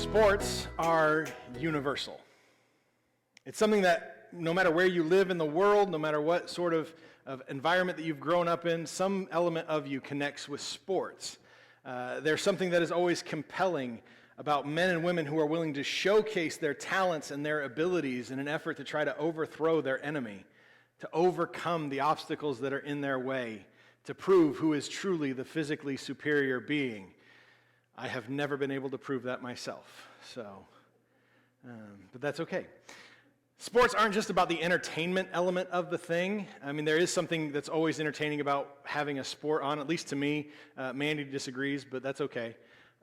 Sports are universal. It's something that no matter where you live in the world, no matter what sort of environment that you've grown up in, some element of you connects with sports. There's something that is always compelling about men and women who are willing to showcase their talents and their abilities in an effort to try to overthrow their enemy, to overcome the obstacles that are in their way, to prove who is truly the physically superior being. I have never been able to prove that myself, but that's okay. Sports aren't just about the entertainment element of the thing. I mean, there is something that's always entertaining about having a sport on, at least to me. Mandy disagrees, but that's okay.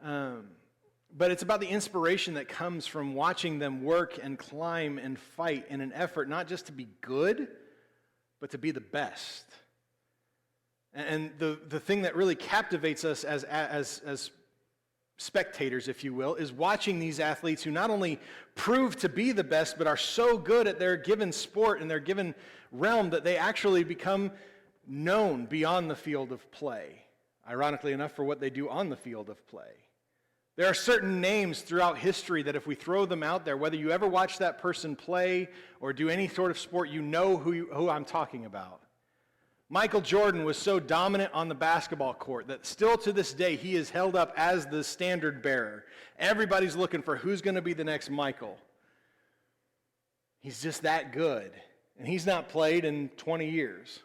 But it's about the inspiration that comes from watching them work and climb and fight in an effort not just to be good, but to be the best. And the thing that really captivates us as spectators, if you will, is watching these athletes who not only prove to be the best, but are so good at their given sport and their given realm that they actually become known beyond the field of play. Ironically enough, for what they do on the field of play. There are certain names throughout history that if we throw them out there, whether you ever watch that person play or do any sort of sport, you know who I'm talking about. Michael Jordan was so dominant on the basketball court that still to this day he is held up as the standard bearer. Everybody's looking for who's going to be the next Michael. He's just that good. And he's not played in 20 years.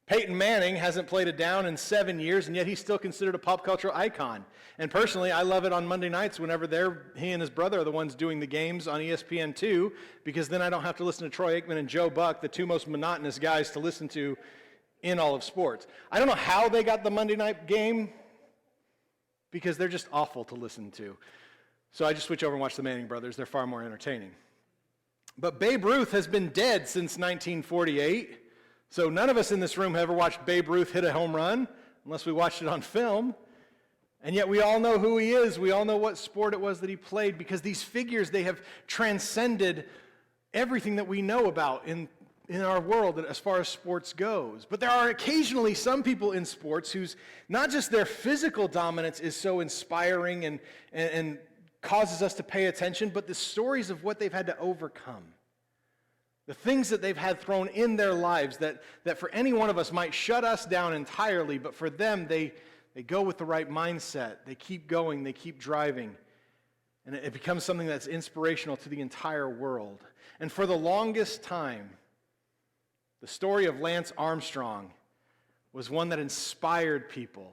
Peyton Manning hasn't played a down in 7 years, and yet he's still considered a pop cultural icon. And personally, I love it on Monday nights whenever he and his brother are the ones doing the games on ESPN2, because then I don't have to listen to Troy Aikman and Joe Buck, the two most monotonous guys to listen to in all of sports. I don't know how they got the Monday night game, because they're just awful to listen to. So I just switch over and watch the Manning brothers. They're far more entertaining. But Babe Ruth has been dead since 1948. So none of us in this room have ever watched Babe Ruth hit a home run, unless we watched it on film. And yet we all know who he is. We all know what sport it was that he played, because these figures, they have transcended everything that we know about in our world as far as sports goes. But there are occasionally some people in sports whose not just their physical dominance is so inspiring and causes us to pay attention, but the stories of what they've had to overcome. The things that they've had thrown in their lives that for any one of us might shut us down entirely, but for them, they go with the right mindset. They keep going, they keep driving. And it becomes something that's inspirational to the entire world. And for the longest time, the story of Lance Armstrong was one that inspired people,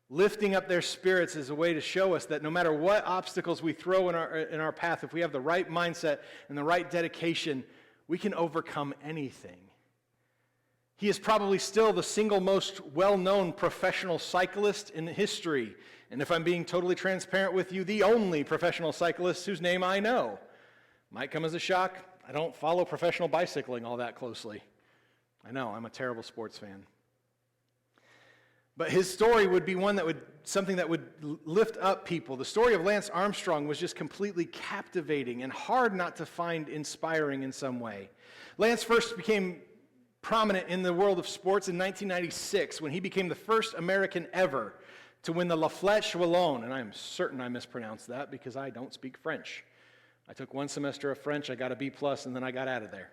lifting up their spirits as a way to show us that no matter what obstacles we throw in our path, if we have the right mindset and the right dedication, we can overcome anything. He is probably still the single most well-known professional cyclist in history. And if I'm being totally transparent with you, the only professional cyclist whose name I know. Might come as a shock. I don't follow professional bicycling all that closely. I know, I'm a terrible sports fan. But his story would be something that would lift up people. The story of Lance Armstrong was just completely captivating and hard not to find inspiring in some way. Lance first became prominent in the world of sports in 1996 when he became the first American ever to win the La Flèche Wallonne, and I'm certain I mispronounced that because I don't speak French. I took one semester of French, I got a B+, and then I got out of there.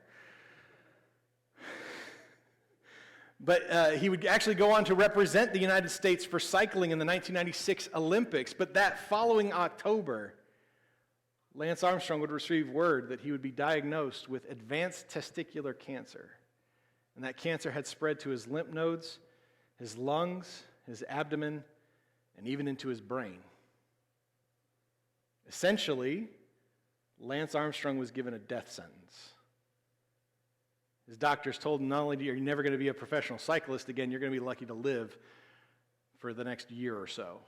But he would actually go on to represent the United States for cycling in the 1996 Olympics. But that following October, Lance Armstrong would receive word that he would be diagnosed with advanced testicular cancer. And that cancer had spread to his lymph nodes, his lungs, his abdomen, and even into his brain. Essentially, Lance Armstrong was given a death sentence. His doctors told him, not only are you never going to be a professional cyclist again, you're going to be lucky to live for the next year or so.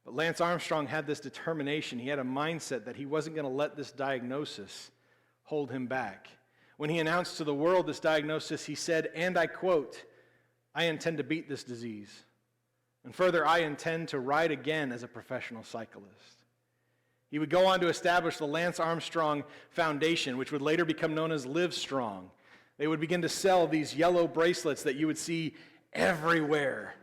But Lance Armstrong had this determination. He had a mindset that he wasn't going to let this diagnosis hold him back. When he announced to the world this diagnosis, he said, and I quote, "I intend to beat this disease. And further, I intend to ride again as a professional cyclist." He would go on to establish the Lance Armstrong Foundation, which would later become known as Live Strong. They would begin to sell these yellow bracelets that you would see everywhere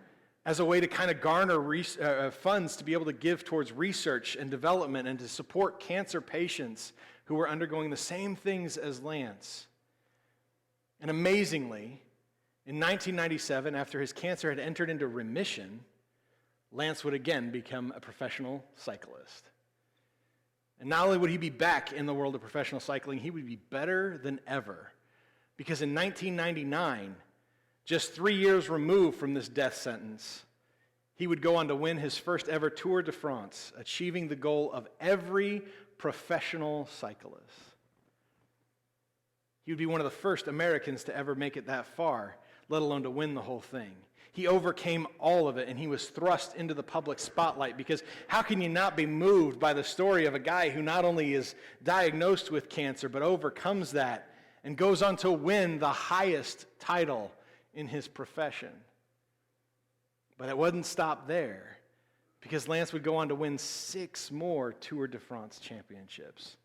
as a way to kind of garner funds to be able to give towards research and development and to support cancer patients who were undergoing the same things as Lance. And amazingly, in 1997, after his cancer had entered into remission, Lance would again become a professional cyclist. And not only would he be back in the world of professional cycling, he would be better than ever. Because in 1999, just 3 years removed from this death sentence, he would go on to win his first ever Tour de France, achieving the goal of every professional cyclist. He would be one of the first Americans to ever make it that far, let alone to win the whole thing. He overcame all of it, and he was thrust into the public spotlight because how can you not be moved by the story of a guy who not only is diagnosed with cancer, but overcomes that and goes on to win the highest title in his profession? But it wouldn't stop there, because Lance would go on to win 6 more Tour de France championships,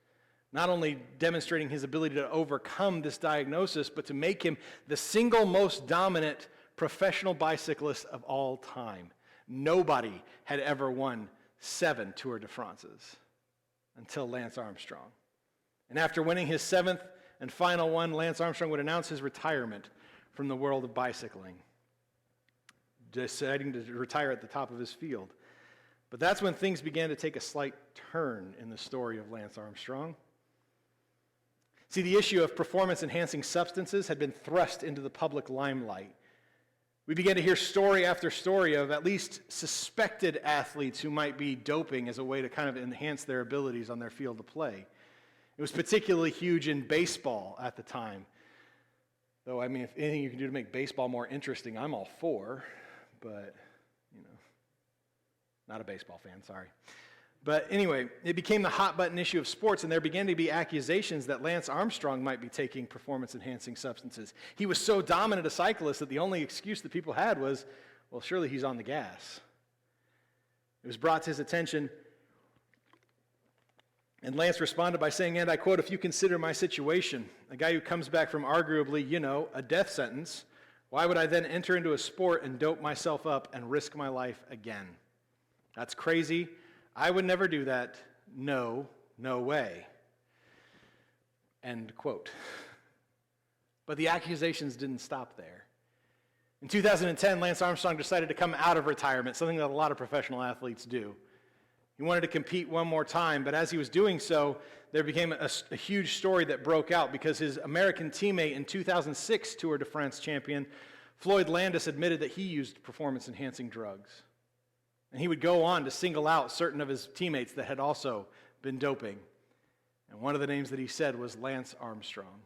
not only demonstrating his ability to overcome this diagnosis, but to make him the single most dominant professional bicyclist of all time. Nobody had ever won 7 Tour de France's until Lance Armstrong. And after winning his 7th and final one, Lance Armstrong would announce his retirement from the world of bicycling, deciding to retire at the top of his field. But that's when things began to take a slight turn in the story of Lance Armstrong. See, the issue of performance-enhancing substances had been thrust into the public limelight. We began to hear story after story of at least suspected athletes who might be doping as a way to kind of enhance their abilities on their field of play. It was particularly huge in baseball at the time. Though, I mean, if anything you can do to make baseball more interesting, I'm all for, but, not a baseball fan, sorry. But anyway, it became the hot-button issue of sports, and there began to be accusations that Lance Armstrong might be taking performance-enhancing substances. He was so dominant a cyclist that the only excuse that people had was, well, surely he's on the gas. It was brought to his attention, and Lance responded by saying, and I quote, "If you consider my situation, a guy who comes back from arguably, a death sentence, why would I then enter into a sport and dope myself up and risk my life again? That's crazy. I would never do that. No way." End quote. But the accusations didn't stop there. In 2010, Lance Armstrong decided to come out of retirement, something that a lot of professional athletes do. He wanted to compete one more time, but as he was doing so, there became a huge story that broke out because his American teammate and 2006 Tour de France champion, Floyd Landis, admitted that he used performance-enhancing drugs. And he would go on to single out certain of his teammates that had also been doping. And one of the names that he said was Lance Armstrong.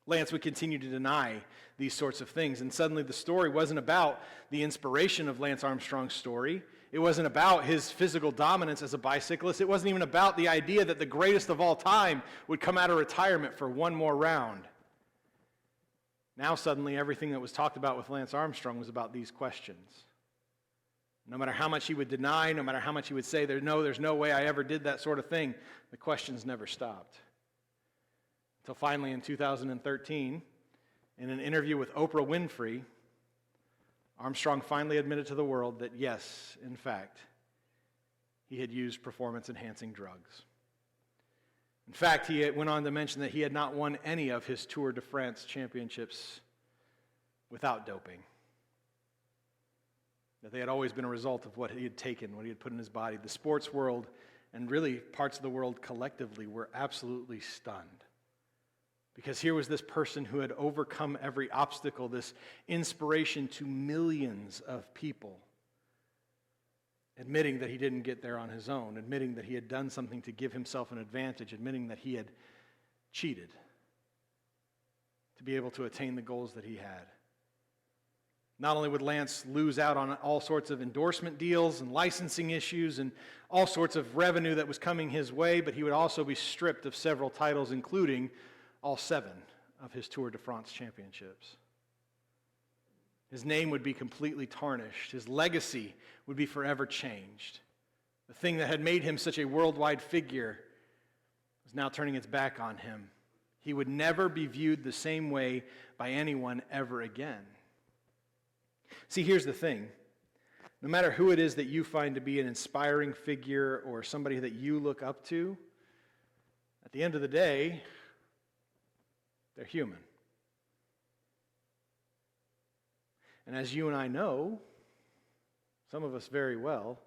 Lance would continue to deny these sorts of things, and suddenly the story wasn't about the inspiration of Lance Armstrong's story. It wasn't about his physical dominance as a bicyclist. It wasn't even about the idea that the greatest of all time would come out of retirement for one more round. Now suddenly everything that was talked about with Lance Armstrong was about these questions. No matter how much he would deny, no matter how much he would say, there's no way I ever did that sort of thing, the questions never stopped. Until finally in 2013, in an interview with Oprah Winfrey, Armstrong finally admitted to the world that yes, in fact, he had used performance-enhancing drugs. In fact, he went on to mention that he had not won any of his Tour de France championships without doping. That they had always been a result of what he had taken, what he had put in his body. The sports world, and really parts of the world collectively, were absolutely stunned. Because here was this person who had overcome every obstacle, this inspiration to millions of people, admitting that he didn't get there on his own, admitting that he had done something to give himself an advantage, admitting that he had cheated to be able to attain the goals that he had. Not only would Lance lose out on all sorts of endorsement deals and licensing issues and all sorts of revenue that was coming his way, but he would also be stripped of several titles, including all 7 of his Tour de France championships. His name would be completely tarnished. His legacy would be forever changed. The thing that had made him such a worldwide figure was now turning its back on him. He would never be viewed the same way by anyone ever again. See, here's the thing. No matter who it is that you find to be an inspiring figure or somebody that you look up to, at the end of the day, they're human. And as you and I know, some of us very well,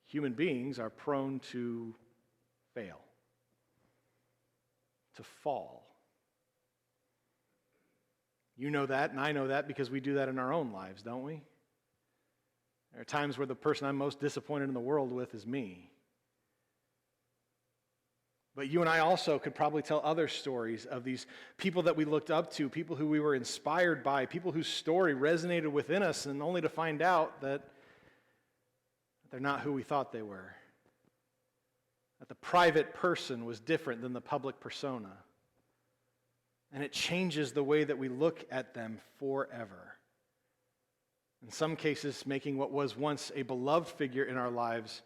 human beings are prone to fail, to fall. You know that, and I know that because we do that in our own lives, don't we? There are times where the person I'm most disappointed in the world with is me. But you and I also could probably tell other stories of these people that we looked up to, people who we were inspired by, people whose story resonated within us, and only to find out that they're not who we thought they were. That the private person was different than the public persona. And it changes the way that we look at them forever. In some cases, making what was once a beloved figure in our lives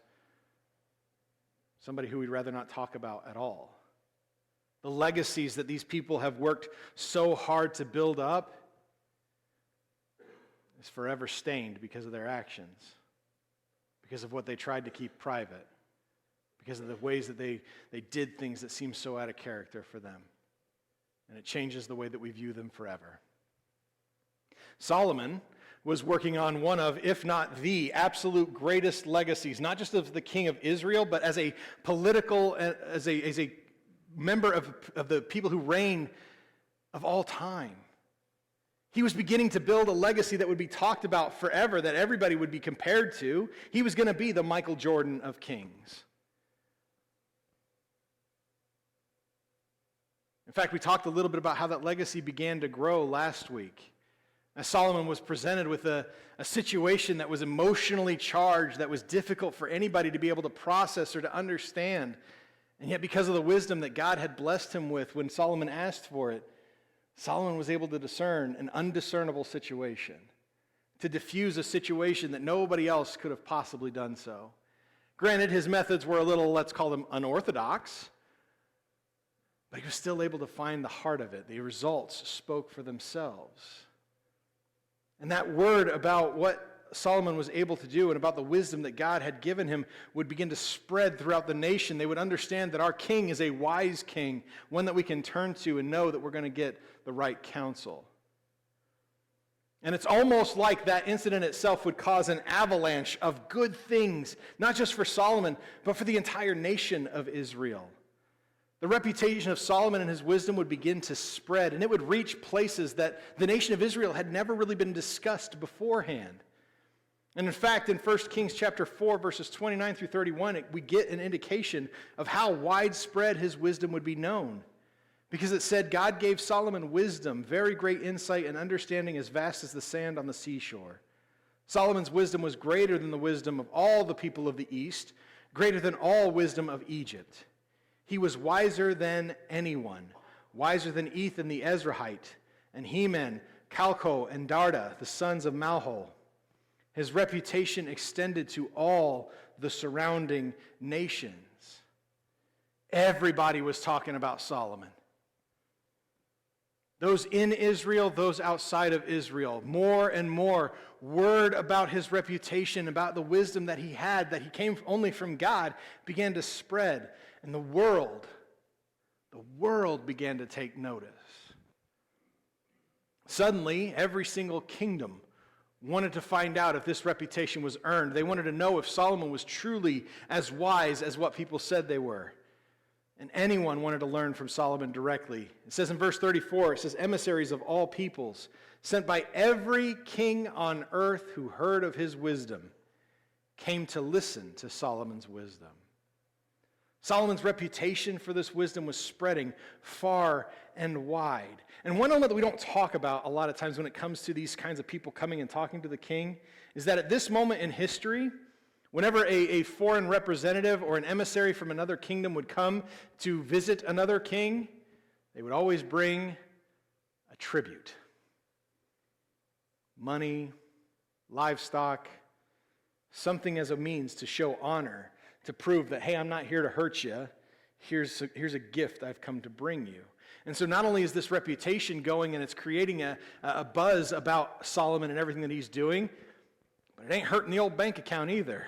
somebody who we'd rather not talk about at all. The legacies that these people have worked so hard to build up is forever stained because of their actions, because of what they tried to keep private, because of the ways that they did things that seem so out of character for them. And it changes the way that we view them forever. Solomon was working on one of, if not the absolute greatest legacies, not just of the king of Israel, but as a political, as a member of the people who reign of all time. He was beginning to build a legacy that would be talked about forever, that everybody would be compared to. He was going to be the Michael Jordan of kings. In fact, we talked a little bit about how that legacy began to grow last week. As Solomon was presented with a situation that was emotionally charged, that was difficult for anybody to be able to process or to understand. And yet because of the wisdom that God had blessed him with when Solomon asked for it, Solomon was able to discern an undiscernible situation, to diffuse a situation that nobody else could have possibly done so. Granted, his methods were a little, let's call them unorthodox, but he was still able to find the heart of it. The results spoke for themselves. And that word about what Solomon was able to do and about the wisdom that God had given him would begin to spread throughout the nation. They would understand that our king is a wise king, one that we can turn to and know that we're going to get the right counsel. And it's almost like that incident itself would cause an avalanche of good things, not just for Solomon, but for the entire nation of Israel. The reputation of Solomon and his wisdom would begin to spread, and it would reach places that the nation of Israel had never really been discussed beforehand. And in fact, in 1 Kings chapter 4, verses 29 through 31, we get an indication of how widespread his wisdom would be known. Because it said, God gave Solomon wisdom, very great insight and understanding as vast as the sand on the seashore. Solomon's wisdom was greater than the wisdom of all the people of the East, greater than all wisdom of Egypt. He was wiser than anyone, wiser than Ethan the Ezrahite, and Heman, Calco, and Darda, the sons of Malhol. His reputation extended to all the surrounding nations. Everybody was talking about Solomon. Those in Israel, those outside of Israel, more and more word about his reputation, about the wisdom that he had, that he came only from God, began to spread. And the world began to take notice. Suddenly, every single kingdom wanted to find out if this reputation was earned. They wanted to know if Solomon was truly as wise as what people said they were. And anyone wanted to learn from Solomon directly. It says in verse 34, it says, emissaries of all peoples, sent by every king on earth who heard of his wisdom, came to listen to Solomon's wisdom. Solomon's reputation for this wisdom was spreading far and wide. And one element that we don't talk about a lot of times when it comes to these kinds of people coming and talking to the king is that at this moment in history, whenever a foreign representative or an emissary from another kingdom would come to visit another king, they would always bring a tribute. Money, livestock, something as a means to show honor, to prove that, hey, I'm not here to hurt you. Here's a gift I've come to bring you. And so not only is this reputation going and it's creating a buzz about Solomon and everything that he's doing, but it ain't hurting the old bank account either.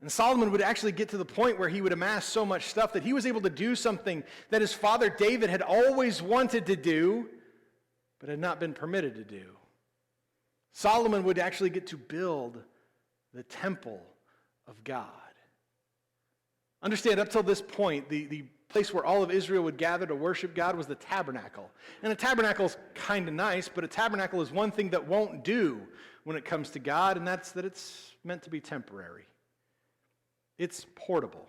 And Solomon would actually get to the point where he would amass so much stuff that he was able to do something that his father David had always wanted to do, but had not been permitted to do. Solomon would actually get to build the temple of God. Understand, up till this point, the place where all of Israel would gather to worship God was the tabernacle. And a tabernacle is kind of nice, but a tabernacle is one thing that won't do when it comes to God, and that's that it's meant to be temporary. It's portable.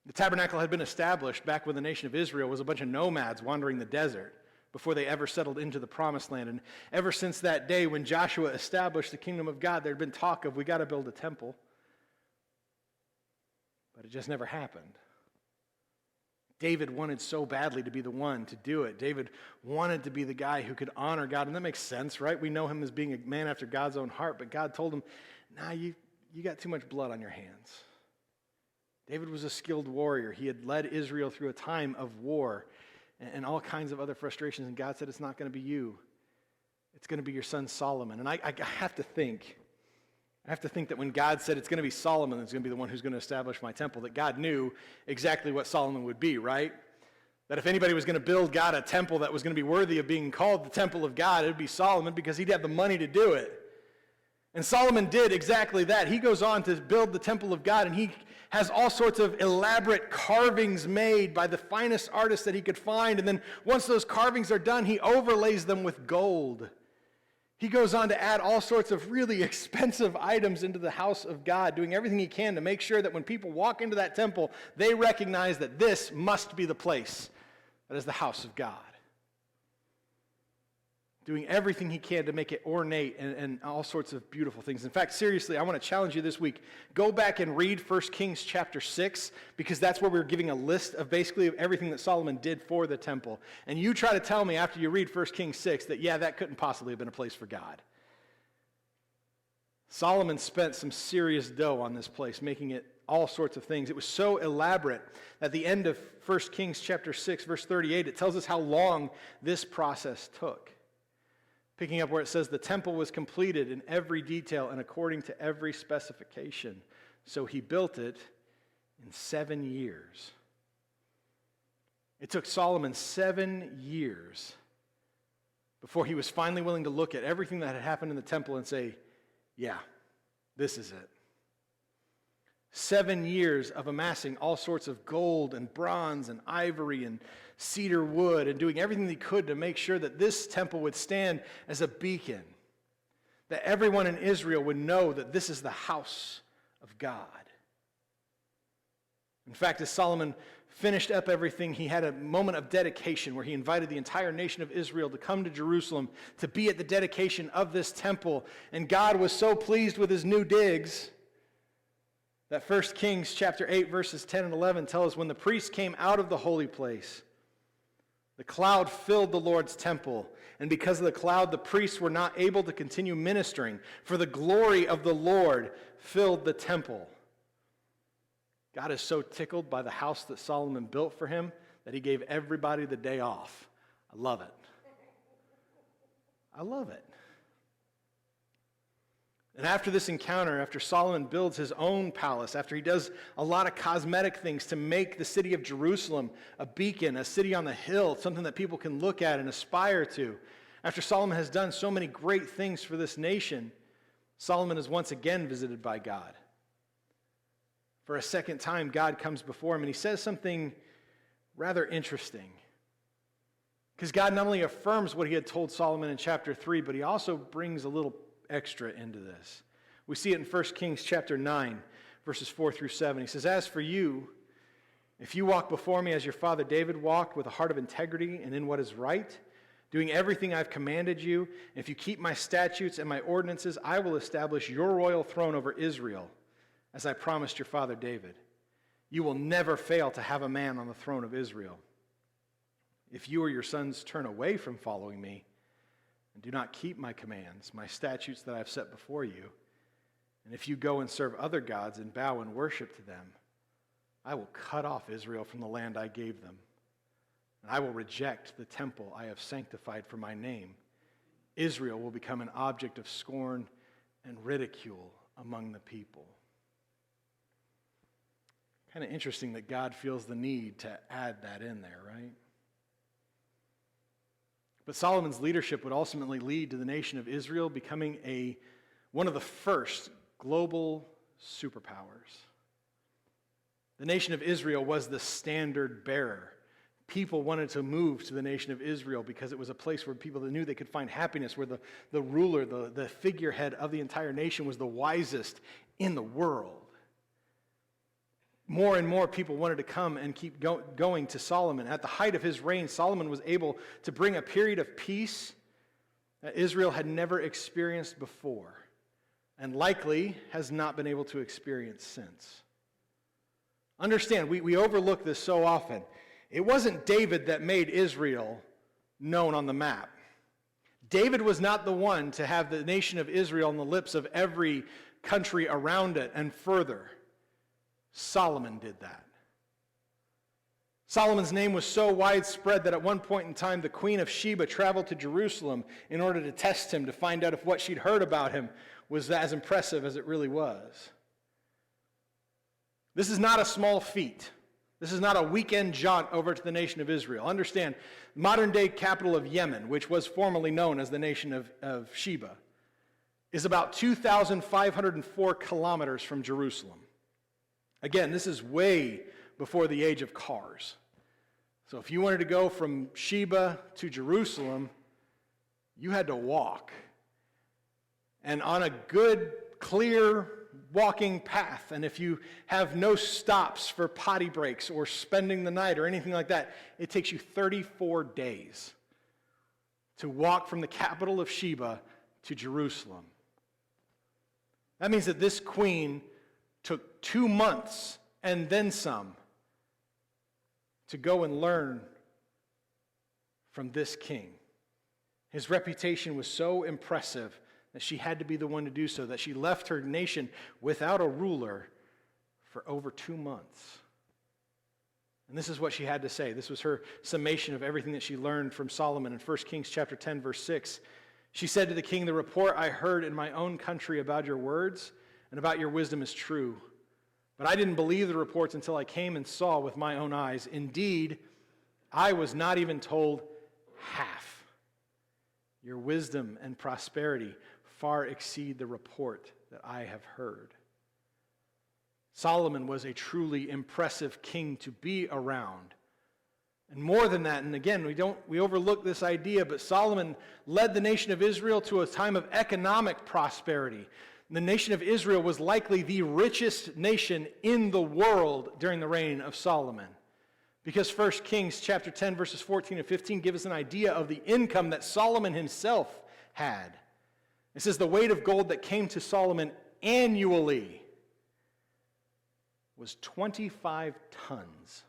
The tabernacle had been established back when the nation of Israel was a bunch of nomads wandering the desert before they ever settled into the promised land. And ever since that day when Joshua established the kingdom of God, there had been talk of, we got to build a temple. But it just never happened. David wanted so badly to be the one to do it. David wanted to be the guy who could honor God. And that makes sense, right? We know him as being a man after God's own heart. But God told him, nah, you got too much blood on your hands. David was a skilled warrior. He had led Israel through a time of war and all kinds of other frustrations. And God said, it's not going to be you. It's going to be your son Solomon. And I have to think that when God said it's going to be Solomon that's going to be the one who's going to establish my temple, that God knew exactly what Solomon would be, right? That if anybody was going to build God a temple that was going to be worthy of being called the temple of God, it would be Solomon, because he'd have the money to do it. And Solomon did exactly that. He goes on to build the temple of God, and he has all sorts of elaborate carvings made by the finest artists that he could find. And then once those carvings are done, he overlays them with gold. He goes on to add all sorts of really expensive items into the house of God, doing everything he can to make sure that when people walk into that temple, they recognize that this must be the place that is the house of God. Doing everything he can to make it ornate and all sorts of beautiful things. In fact, seriously, I want to challenge you this week. Go back and read 1 Kings chapter 6, because that's where we're giving a list of basically of everything that Solomon did for the temple. And you try to tell me after you read 1 Kings 6 that, yeah, that couldn't possibly have been a place for God. Solomon spent some serious dough on this place, making it all sorts of things. It was so elaborate that at the end of 1 Kings chapter 6, verse 38, it tells us how long this process took. Picking up where it says, the temple was completed in every detail and according to every specification. So he built it in 7 years. It took Solomon 7 years before he was finally willing to look at everything that had happened in the temple and say, yeah, this is it. 7 years of amassing all sorts of gold and bronze and ivory and cedar wood and doing everything he could to make sure that this temple would stand as a beacon, that everyone in Israel would know that this is the house of God. In fact, as Solomon finished up everything, he had a moment of dedication where he invited the entire nation of Israel to come to Jerusalem to be at the dedication of this temple. And God was so pleased with his new digs that 1 Kings chapter 8, verses 10 and 11 tell us, when the priests came out of the holy place, the cloud filled the Lord's temple, and because of the cloud, the priests were not able to continue ministering, for the glory of the Lord filled the temple. God is so tickled by the house that Solomon built for him that he gave everybody the day off. I love it. I love it. And after this encounter, after Solomon builds his own palace, after he does a lot of cosmetic things to make the city of Jerusalem a beacon, a city on the hill, something that people can look at and aspire to, after Solomon has done so many great things for this nation, Solomon is once again visited by God. For a second time, God comes before him and he says something rather interesting. Because God not only affirms what he had told Solomon in chapter 3, but he also brings a little extra into this. We see it in 1 Kings chapter 9, verses 4 through 7. He says, as for you, if you walk before me as your father David walked, with a heart of integrity and in what is right, doing everything I've commanded you, and if you keep my statutes and my ordinances, I will establish your royal throne over Israel, as I promised your father David. You will never fail to have a man on the throne of Israel. If you or your sons turn away from following me, and do not keep my commands, my statutes that I have set before you, and if you go and serve other gods and bow and worship to them, I will cut off Israel from the land I gave them, and I will reject the temple I have sanctified for my name. Israel will become an object of scorn and ridicule among the people. Kind of interesting that God feels the need to add that in there, right? But Solomon's leadership would ultimately lead to the nation of Israel becoming one of the first global superpowers. The nation of Israel was the standard bearer. People wanted to move to the nation of Israel because it was a place where people that knew they could find happiness, where the ruler, the figurehead of the entire nation was the wisest in the world. More and more people wanted to come and keep going to Solomon. At the height of his reign, Solomon was able to bring a period of peace that Israel had never experienced before, and likely has not been able to experience since. Understand, we overlook this so often. It wasn't David that made Israel known on the map. David was not the one to have the nation of Israel on the lips of every country around it and further. Solomon did that. Solomon's name was so widespread that at one point in time, the Queen of Sheba traveled to Jerusalem in order to test him, to find out if what she'd heard about him was as impressive as it really was. This is not a small feat. This is not a weekend jaunt over to the nation of Israel. Understand, modern-day capital of Yemen, which was formerly known as the nation of Sheba, is about 2,504 kilometers from Jerusalem. Again, this is way before the age of cars. So if you wanted to go from Sheba to Jerusalem, you had to walk. And on a good, clear walking path, and if you have no stops for potty breaks or spending the night or anything like that, it takes you 34 days to walk from the capital of Sheba to Jerusalem. That means that this queen took 2 months and then some to go and learn from this king. His reputation was so impressive that she had to be the one to do so, that she left her nation without a ruler for over 2 months. And this is what she had to say. This was her summation of everything that she learned from Solomon in 1 Kings chapter 10, verse 6. She said to the king, "The report I heard in my own country about your words and about your wisdom is true. But I didn't believe the reports until I came and saw with my own eyes. Indeed, I was not even told half. Your wisdom and prosperity far exceed the report that I have heard." Solomon was a truly impressive king to be around. And more than that, and again, we overlook this idea, but Solomon led the nation of Israel to a time of economic prosperity. The nation of Israel was likely the richest nation in the world during the reign of Solomon. Because 1 Kings chapter 10, verses 14 and 15 give us an idea of the income that Solomon himself had. It says the weight of gold that came to Solomon annually was 25 tons.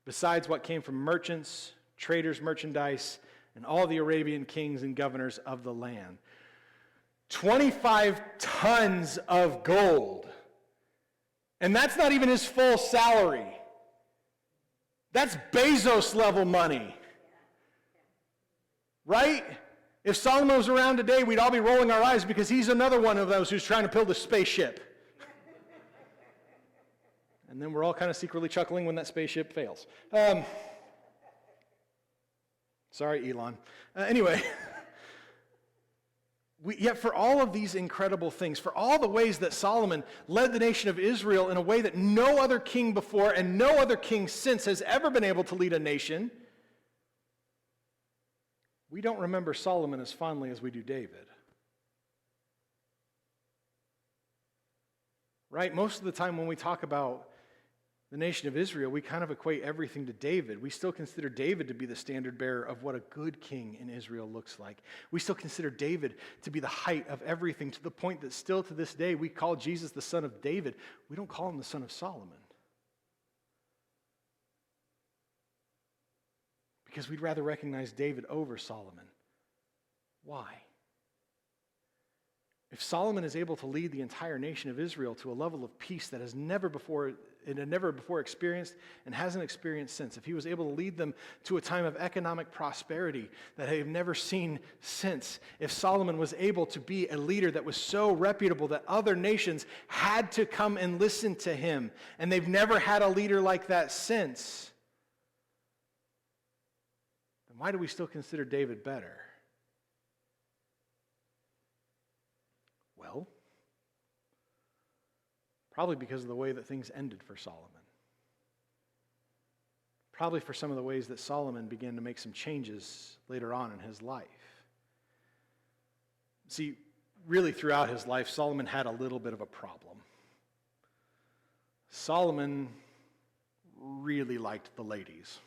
Besides what came from merchants, traders' merchandise, and all the Arabian kings and governors of the land. 25 tons of gold. And that's not even his full salary. That's Bezos level money. Right? If Solomon was around today, we'd all be rolling our eyes because he's another one of those who's trying to build a spaceship. And then we're all kind of secretly chuckling when that spaceship fails. Sorry, Elon. Anyway. Yet for all of these incredible things, for all the ways that Solomon led the nation of Israel in a way that no other king before and no other king since has ever been able to lead a nation, we don't remember Solomon as fondly as we do David. Right? Most of the time when we talk about the nation of Israel, we kind of equate everything to David. We still consider David to be the standard bearer of what a good king in Israel looks like. We still consider David to be the height of everything, to the point that still to this day we call Jesus the son of David. We don't call him the son of Solomon. Because we'd rather recognize David over Solomon. Why? If Solomon is able to lead the entire nation of Israel to a level of peace that has never before it had never before experienced and hasn't experienced since, if he was able to lead them to a time of economic prosperity that they've never seen since, if Solomon was able to be a leader that was so reputable that other nations had to come and listen to him, and they've never had a leader like that since, then why do we still consider David better? Well, probably because of the way that things ended for Solomon. Probably for some of the ways that Solomon began to make some changes later on in his life. See, really throughout his life, Solomon had a little bit of a problem. Solomon really liked the ladies.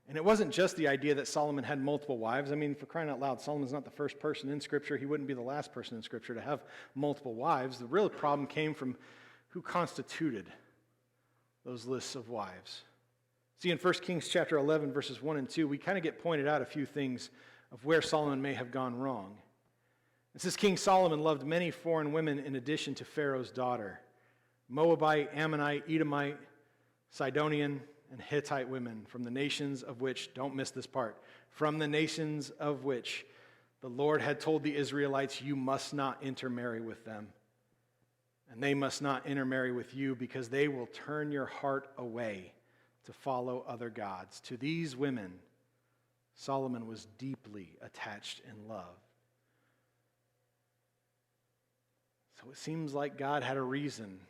And it wasn't just the idea that Solomon had multiple wives. I mean, for crying out loud, Solomon's not the first person in Scripture. He wouldn't be the last person in Scripture to have multiple wives. The real problem came from who constituted those lists of wives. See, in 1 Kings chapter 11, verses 1 and 2, we kind of get pointed out a few things of where Solomon may have gone wrong. It says, King Solomon loved many foreign women in addition to Pharaoh's daughter, Moabite, Ammonite, Edomite, Sidonian, and Hittite women from the nations of which, don't miss this part, from the nations of which the Lord had told the Israelites, you must not intermarry with them, and they must not intermarry with you, because they will turn your heart away to follow other gods. To these women, Solomon was deeply attached in love. So it seems like God had a reason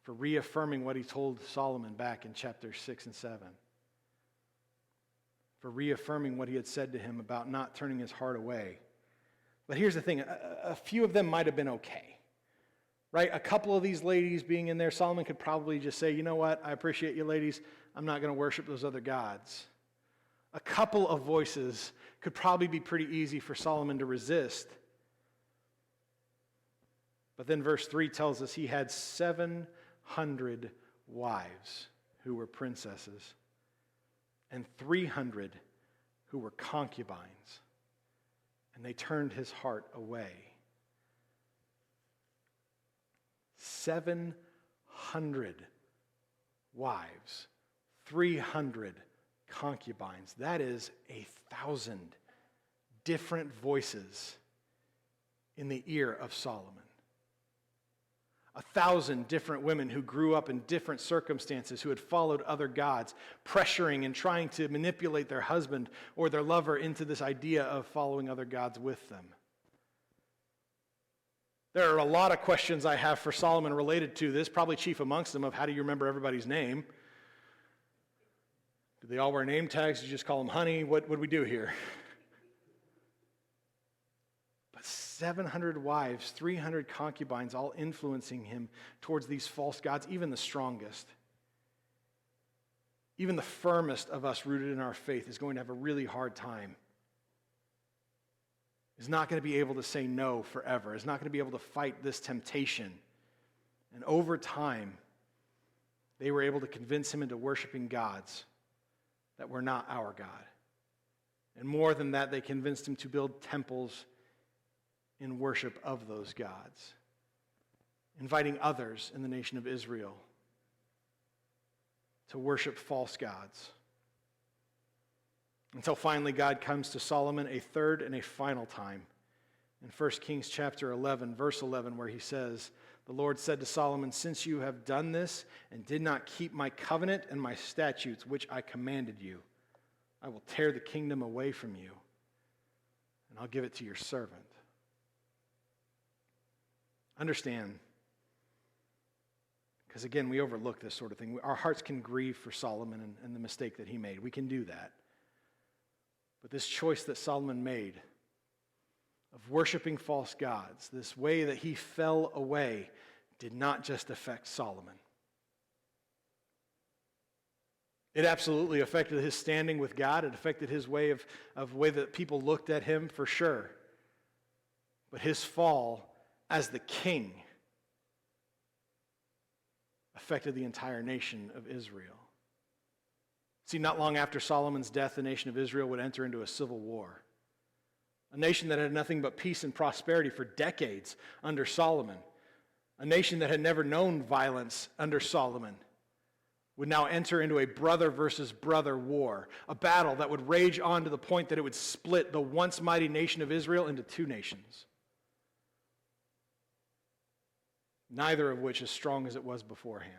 for reaffirming what he told Solomon back in chapters 6 and 7. For reaffirming what he had said to him about not turning his heart away. But here's the thing, a few of them might have been okay. Right? A couple of these ladies being in there, Solomon could probably just say, you know what, I appreciate you ladies, I'm not going to worship those other gods. A couple of voices could probably be pretty easy for Solomon to resist. But then verse 3 tells us he had 700 wives who were princesses and 300 who were concubines, and they turned his heart away. 700 wives, 300 concubines. That is 1,000 different voices in the ear of Solomon. 1,000 different women who grew up in different circumstances, who had followed other gods, pressuring and trying to manipulate their husband or their lover into this idea of following other gods with them. There are a lot of questions I have for Solomon related to this, probably chief amongst them of how do you remember everybody's name? Do they all wear name tags? Do you just call them honey? What would we do here? But 700 wives, 300 concubines, all influencing him towards these false gods, even the strongest. Even the firmest of us rooted in our faith is going to have a really hard time. Is not going to be able to say no forever, is not going to be able to fight this temptation. And over time, they were able to convince him into worshiping gods that were not our God. And more than that, they convinced him to build temples in worship of those gods, inviting others in the nation of Israel to worship false gods. Until finally God comes to Solomon a third and a final time in 1 Kings chapter 11, verse 11, where he says, the Lord said to Solomon, since you have done this and did not keep my covenant and my statutes, which I commanded you, I will tear the kingdom away from you, and I'll give it to your servant. Understand, because again, we overlook this sort of thing. Our hearts can grieve for Solomon and the mistake that he made. We can do that. But this choice that Solomon made of worshiping false gods, this way that he fell away, did not just affect Solomon. It absolutely affected his standing with God. It affected his way of way that people looked at him, for sure. But his fall as the king affected the entire nation of Israel. See, not long after Solomon's death, the nation of Israel would enter into a civil war. A nation that had nothing but peace and prosperity for decades under Solomon. A nation that had never known violence under Solomon would now enter into a brother versus brother war, a battle that would rage on to the point that it would split the once mighty nation of Israel into two nations, neither of which as strong as it was beforehand.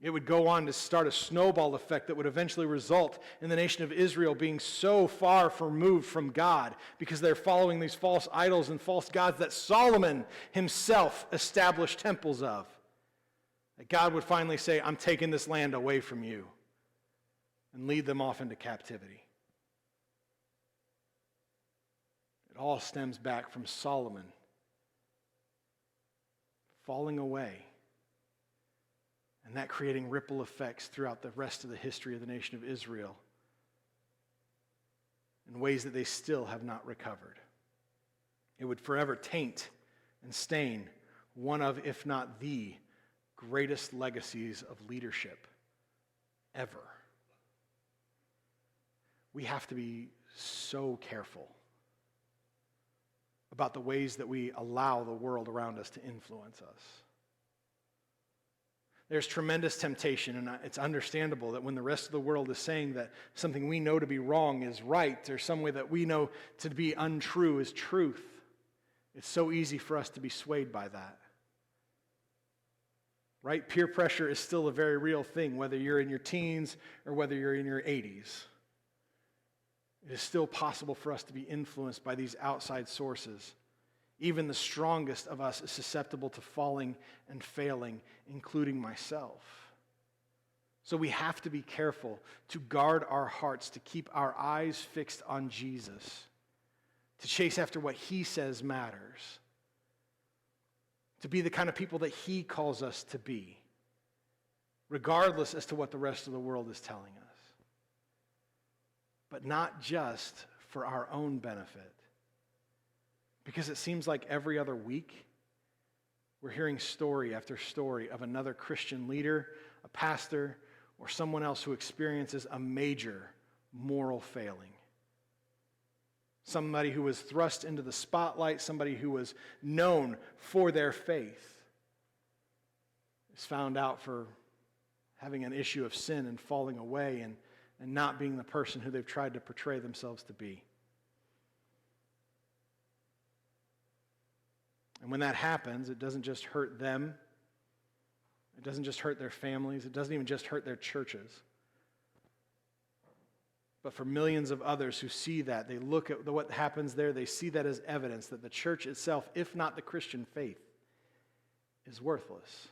It would go on to start a snowball effect that would eventually result in the nation of Israel being so far removed from God because they're following these false idols and false gods that Solomon himself established temples of. That God would finally say, I'm taking this land away from you, and lead them off into captivity. It all stems back from Solomon falling away, and that creating ripple effects throughout the rest of the history of the nation of Israel in ways that they still have not recovered. It would forever taint and stain one of, if not the greatest legacies of leadership ever. We have to be so careful about the ways that we allow the world around us to influence us. There's tremendous temptation, and it's understandable that when the rest of the world is saying that something we know to be wrong is right, or some way that we know to be untrue is truth, it's so easy for us to be swayed by that. Right? Peer pressure is still a very real thing, whether you're in your teens or whether you're in your 80s. It is still possible for us to be influenced by these outside sources. Even the strongest of us is susceptible to falling and failing, including myself. So we have to be careful to guard our hearts, to keep our eyes fixed on Jesus, to chase after what he says matters, to be the kind of people that he calls us to be, regardless as to what the rest of the world is telling us. But not just for our own benefit. Because it seems like every other week, we're hearing story after story of another Christian leader, a pastor, or someone else who experiences a major moral failing. Somebody who was thrust into the spotlight, somebody who was known for their faith, is found out for having an issue of sin and falling away and not being the person who they've tried to portray themselves to be. And when that happens, it doesn't just hurt them. It doesn't just hurt their families. It doesn't even just hurt their churches. But for millions of others who see that, they look at what happens there, they see that as evidence that the church itself, if not the Christian faith, is worthless.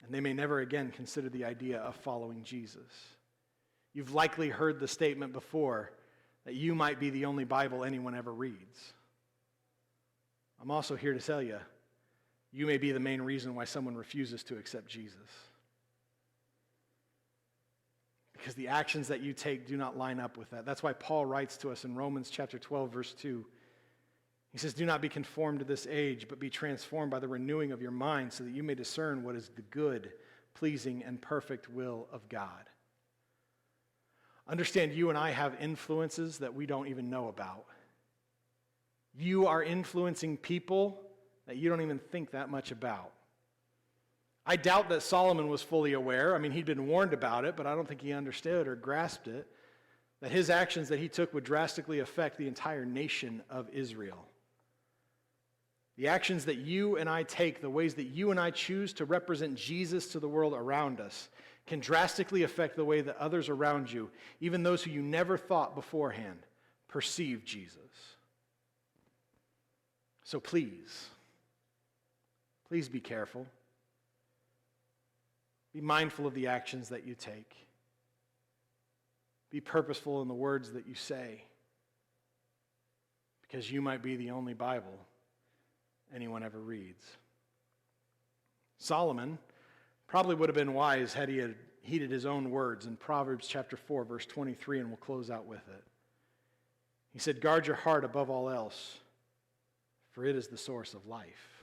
And they may never again consider the idea of following Jesus. You've likely heard the statement before that you might be the only Bible anyone ever reads. I'm also here to tell you, you may be the main reason why someone refuses to accept Jesus. Because the actions that you take do not line up with that. That's why Paul writes to us in Romans chapter 12, verse 2. He says, "Do not be conformed to this age, but be transformed by the renewing of your mind, so that you may discern what is the good, pleasing, and perfect will of God." Understand, you and I have influences that we don't even know about. You are influencing people that you don't even think that much about. I doubt that Solomon was fully aware. I mean, he'd been warned about it, but I don't think he understood or grasped it, that his actions that he took would drastically affect the entire nation of Israel. The actions that you and I take, the ways that you and I choose to represent Jesus to the world around us, can drastically affect the way that others around you, even those who you never thought beforehand, perceive Jesus. So please be careful. Be mindful of the actions that you take. Be purposeful in the words that you say, because you might be the only Bible anyone ever reads. Solomon probably would have been wise had he had heeded his own words in Proverbs chapter 4, verse 23, and we'll close out with it. He said, "Guard your heart above all else, for it is the source of life."